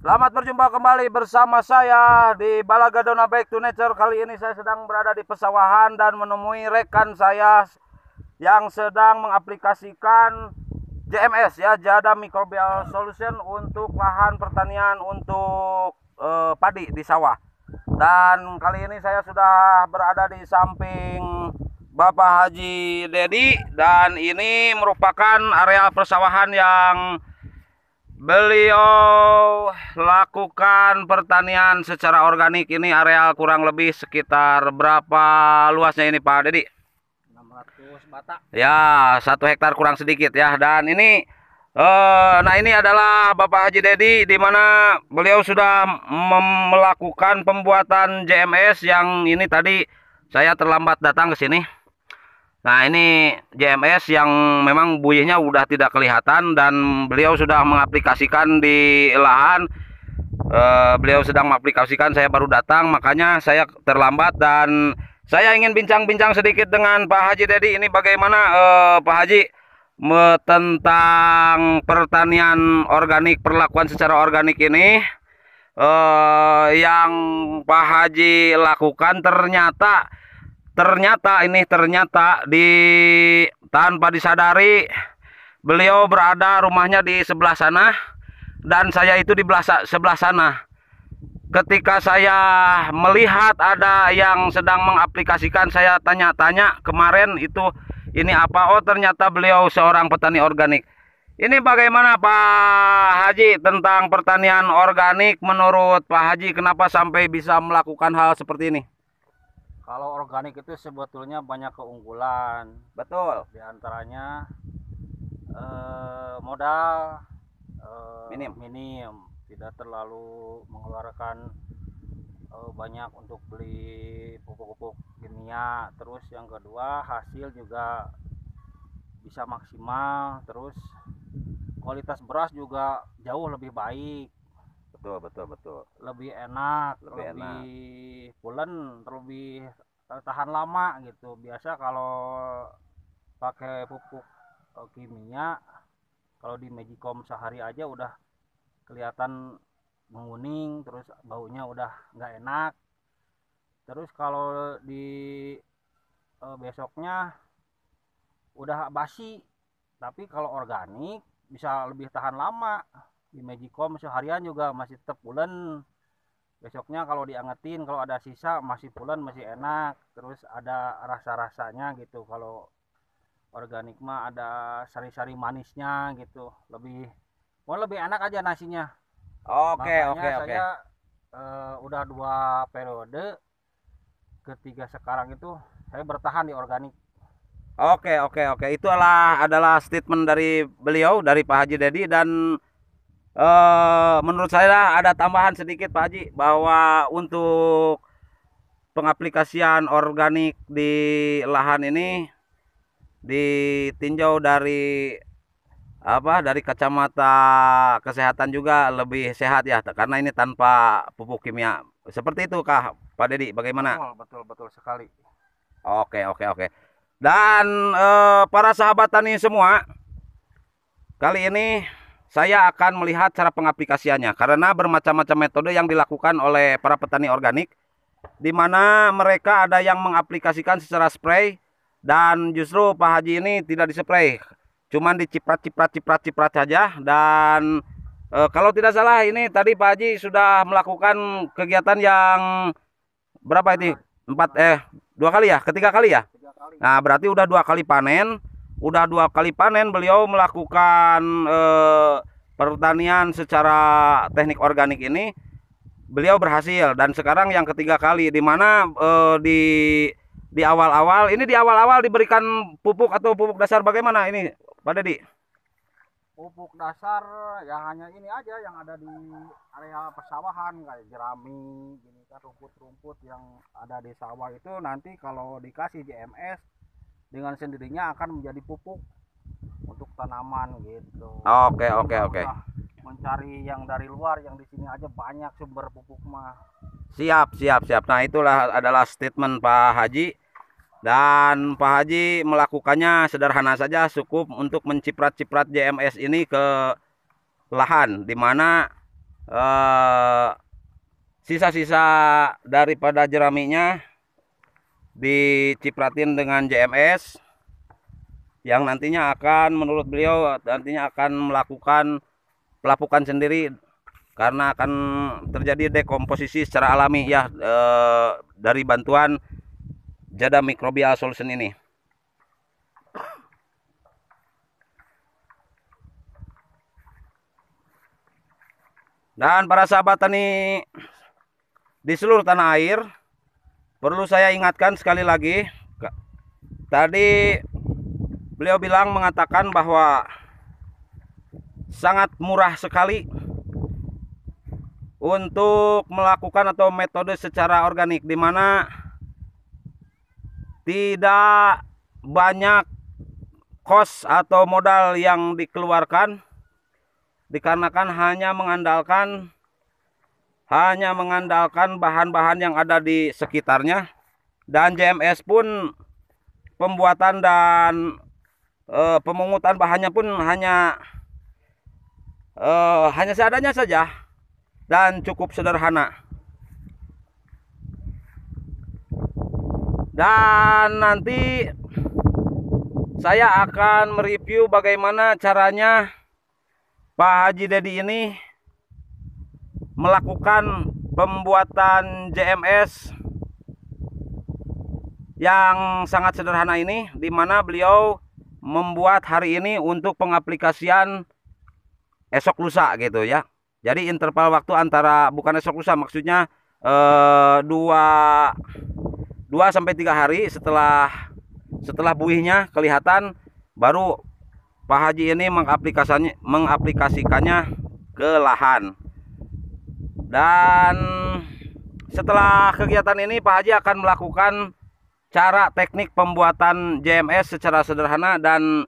Selamat berjumpa kembali bersama saya di Balagadona Back to Nature. Kali ini saya sedang berada di pesawahan dan menemui rekan saya yang sedang mengaplikasikan JMS ya, Jada Microbial Solution untuk lahan pertanian untuk padi di sawah. Dan kali ini saya sudah berada di samping Bapak Haji Dedi dan ini merupakan area persawahan yang beliau lakukan pertanian secara organik. Ini areal kurang lebih sekitar berapa luasnya ini Pak Dedi? 600 batak. Ya, 1 hektar kurang sedikit ya. Dan ini nah ini adalah Bapak Haji Dedi di mana beliau sudah melakukan pembuatan JMS yang ini tadi saya terlambat datang ke sini. Nah ini JMS yang memang buihnya udah tidak kelihatan dan beliau sudah mengaplikasikan di lahan. Beliau sedang mengaplikasikan, saya baru datang makanya saya terlambat dan saya ingin bincang-bincang sedikit dengan Pak Haji Dedi. Ini bagaimana Pak Haji tentang pertanian organik, perlakuan secara organik ini yang Pak Haji lakukan ternyata di tanpa disadari beliau berada rumahnya di sebelah sana dan saya itu di sebelah sana. Ketika saya melihat ada yang sedang mengaplikasikan, saya tanya-tanya kemarin itu ini apa? Oh ternyata beliau seorang petani organik. Ini bagaimana Pak Haji tentang pertanian organik? Menurut Pak Haji kenapa sampai bisa melakukan hal seperti ini? Kalau organik itu sebetulnya banyak keunggulan. Betul. Di antaranya modal minim, tidak terlalu mengeluarkan banyak untuk beli pupuk-pupuk kimia. Terus yang kedua, hasil juga bisa maksimal. Terus kualitas beras juga jauh lebih baik, Betul. lebih enak, Lebih enak. pulen, lebih tahan lama gitu. Biasa kalau pakai pupuk kimia, kalau di Magicom sehari aja udah kelihatan menguning, terus baunya udah nggak enak. Terus kalau di besoknya udah basi. Tapi kalau organik bisa lebih tahan lama. Di Magicom seharian juga masih tetap pulen. Besoknya kalau diangetin, kalau ada sisa masih pulen, masih enak. Terus ada rasa-rasanya gitu. Kalau organik mah ada sari-sari manisnya gitu. Lebih enak aja nasinya. Oke. Makanya saya udah 2 periode, ketiga sekarang itu saya bertahan di organik. Oke. Itu adalah statement dari beliau, dari Pak Haji Dedi. Dan menurut saya ada tambahan sedikit Pak Haji, bahwa untuk pengaplikasian organik di lahan ini ditinjau dari dari kacamata kesehatan juga lebih sehat ya, karena ini tanpa pupuk kimia. Seperti itu kah Pak Dedi, bagaimana? Betul sekali. Oke. Dan para sahabat tani semua, kali ini saya akan melihat cara pengaplikasiannya karena bermacam-macam metode yang dilakukan oleh para petani organik, di mana mereka ada yang mengaplikasikan secara spray dan justru Pak Haji ini tidak dispray, cuman diciprat saja. Dan kalau tidak salah ini tadi Pak Haji sudah melakukan kegiatan yang berapa ini? 2 kali ya, ketiga kali ya. 3 kali. Nah berarti udah 2 kali panen. Udah 2 kali panen beliau melakukan pertanian secara teknik organik ini, beliau berhasil. Dan sekarang yang ketiga kali, di mana di awal-awal ini diberikan pupuk atau pupuk dasar bagaimana ini Pak Dedi? Pupuk dasar ya hanya ini aja yang ada di area persawahan, kayak jerami gini kan, rumput-rumput yang ada di sawah itu nanti kalau dikasih JMS dengan sendirinya akan menjadi pupuk untuk tanaman gitu. Oke. Mencari yang dari luar, yang di sini aja banyak sumber pupuk mah. Siap. Nah itulah adalah statement Pak Haji. Dan Pak Haji melakukannya sederhana saja, cukup untuk menciprat-ciprat JMS ini ke lahan, di mana sisa-sisa daripada jeraminya dicipratin dengan JMS yang nantinya akan, menurut beliau, nantinya akan melakukan pelapukan sendiri karena akan terjadi dekomposisi secara alami ya, dari bantuan Jada Microbial Solution ini. Dan para sahabat tani di seluruh tanah air, perlu saya ingatkan sekali lagi, tadi beliau mengatakan bahwa sangat murah sekali untuk melakukan atau metode secara organik, di mana tidak banyak kos atau modal yang dikeluarkan, dikarenakan hanya mengandalkan bahan-bahan yang ada di sekitarnya, dan JMS pun pembuatan dan pemungutan bahannya pun hanya seadanya saja dan cukup sederhana. Dan nanti saya akan mereview bagaimana caranya Pak Haji Dedi ini melakukan pembuatan JMS yang sangat sederhana ini, di mana beliau membuat hari ini untuk pengaplikasian esok lusa gitu ya. Jadi interval waktu antara, bukan esok lusa, maksudnya 2 sampai 3 hari setelah buihnya kelihatan, baru Pak Haji ini mengaplikasikannya ke lahan. Dan setelah kegiatan ini Pak Haji akan melakukan cara teknik pembuatan JMS secara sederhana, dan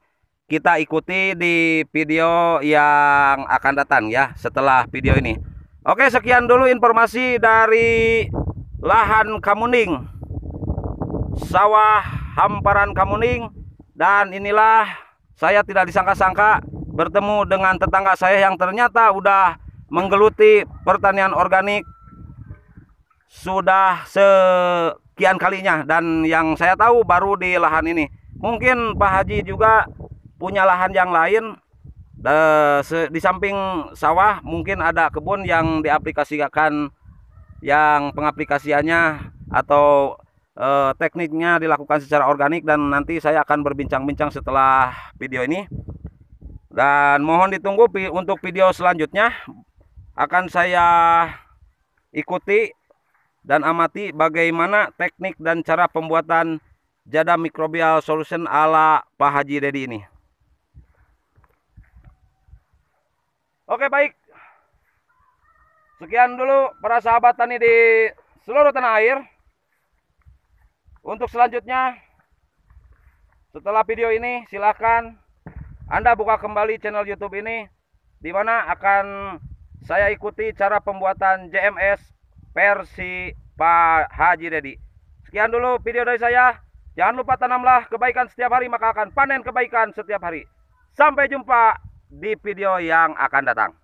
kita ikuti di video yang akan datang ya setelah video ini. Oke, sekian dulu informasi dari lahan Kamuning, sawah hamparan Kamuning. Dan inilah, saya tidak disangka-sangka bertemu dengan tetangga saya yang ternyata udah menggeluti pertanian organik sudah sekian kalinya, dan yang saya tahu baru di lahan ini. Mungkin Pak Haji juga punya lahan yang lain, di samping sawah mungkin ada kebun yang diaplikasikan, yang pengaplikasiannya atau tekniknya dilakukan secara organik, dan nanti saya akan berbincang-bincang setelah video ini. Dan mohon ditunggu untuk video selanjutnya, akan saya ikuti dan amati bagaimana teknik dan cara pembuatan Jada Microbial Solution ala Pak Haji Dedi ini. Oke, baik. Sekian dulu para sahabat tani di seluruh tanah air. Untuk selanjutnya, setelah video ini, silakan Anda buka kembali channel YouTube ini, di mana akan saya ikuti cara pembuatan JMS versi Pak Haji Dedi. Sekian dulu video dari saya. Jangan lupa tanamlah kebaikan setiap hari, maka akan panen kebaikan setiap hari. Sampai jumpa di video yang akan datang.